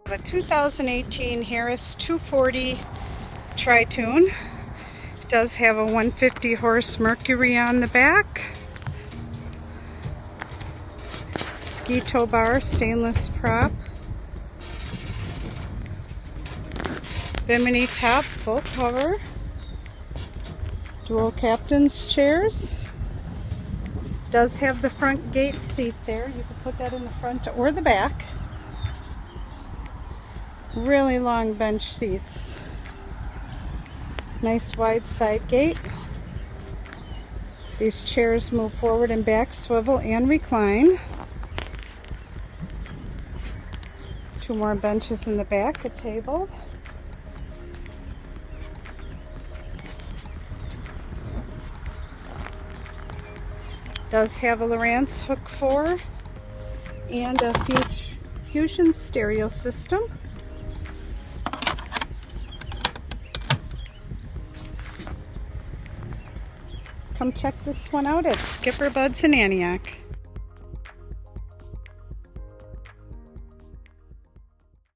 A 2018 Harris 240 tritoon. It does have a 150 horse Mercury on the back. Ski tow bar, stainless prop. Bimini top, full cover. Dual captain's chairs. Does have the front gate seat there. You can put that in the front or the back. Really long bench seats. Nice wide side gate. These chairs move forward and back, swivel and recline. Two more benches in the back, a table. Does have a Lowrance hook 4 and a Fusion stereo system. Come check this one out at SkipperBud's in Antioch.